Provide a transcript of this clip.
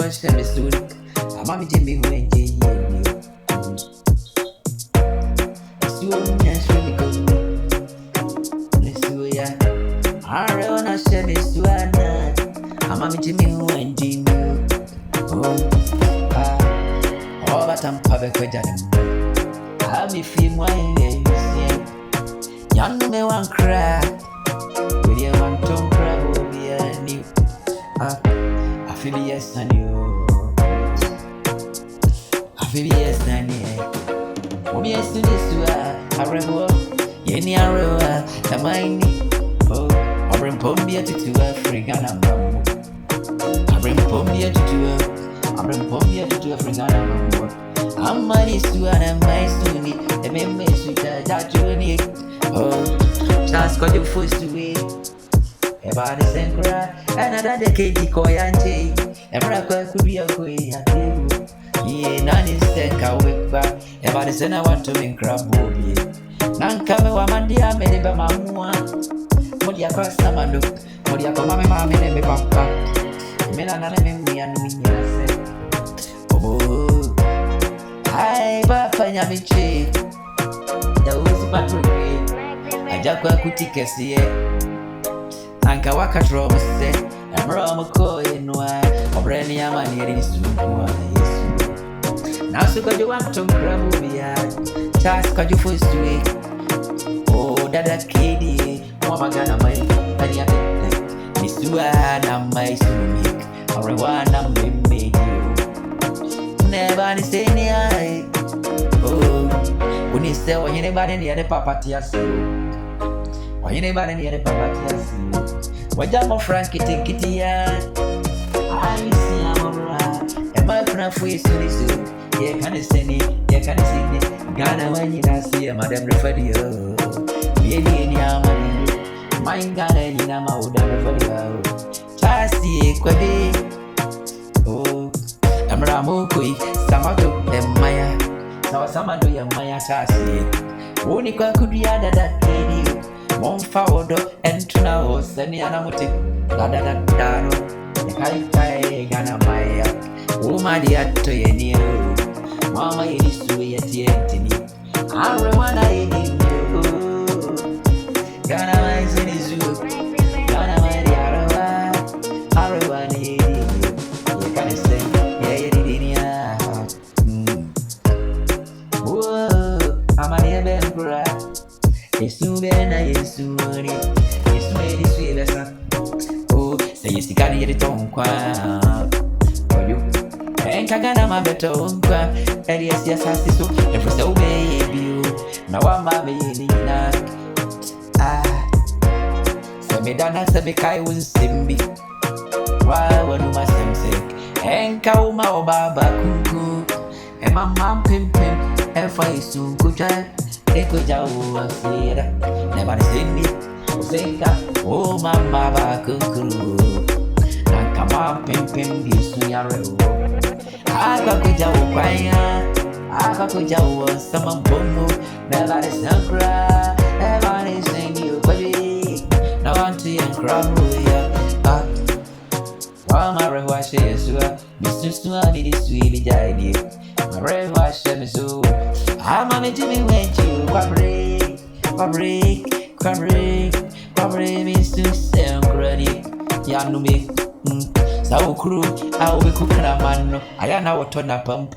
question is soon. I'm a Jimmy when you soon as really good. Let's do ya. I don't know, share this to Anna. I'm a Jimmy when you all that I'm public with them. Have me feel my ways. Young me one cry. With you one tongue cry over you. I feel yes and you. I feel yes and you. When yes to this, I rebel. Yenny arrow, the mind. Oh, I bring Pombia to Africa. I bring Pombia to I bring Pombia to Africa. I'm my issue and I'm my sunny. The members with that journey. Oh, chance got you forced to wait. About the same cry, another decade, the coy and tea. A miracle could be a way. Yeah, none is then can wake back. About the same, I want to make crab booby. None come a man, dear, made by my one. What you cross some and look. What you come, my mammy, and me papa. Men are not me and me. Oh, hi, Papa Yamichi. There was bad regret. I just got to take a see. Anka waka trouble say, I'm wrong, McCoy, and why, or Brenny, I'm a near this to now, so got you want to grab over here. Task got you first to it. Oh, that kitty, Mama Gana, my penny at it. Miss Duana, my swimming, or a one, I'm made you. Never say any eye. Oh, when you say, when anybody near the papa tears you. Why anybody near the papa tears you? Why jump on Frankie take it here? I see I'm alright. And my friend for you to this. Yeah, can you send it? Yeah, can you send it? Ghana when you not see a madam refer you. Baby, in your money. Mine Ghana in your mouth, refer you. Chassi, Kwabe. Oh, I'm Ramokui, Samato, and Maya. Now, Samado, your Maya Chassi. Only could be other that lady. Monfaudo and Tuna, sending an amotic. Dada, the Kai Ghana Maya. Oh, my dear, to you. Mama, it is to be a TNT. I remember I didn't know. Ghana, my son is you. Ghana, my dear, I remember you can say, yeah, you did it. Whoa, I'm a near Ben. It's too bad, it's too money. It's too many sweet. Oh, say you stick on the tongue. For you. And Kagana, my better own crap. And yes, I see so. Every so baby, now I'm my baby. Say me done, say me kai was simbi. Why would you my same and cow my baba cuckoo. And my mom pim, and face soon could try. Never seen me, say that, oh, my baba cuckoo. And come up, pim, this to your room. I got to go quiet. I got to go some boom. Never is no cry. Never is saying you, baby. No one to you cry. While my rewash is Mr. Swami is really died. My rewash is so. I'm a Jimmy when you Quabre, Mr. Sam Credit, Yanumi, Sao Crew, I'll be cooking a man. I am now a ton of pump.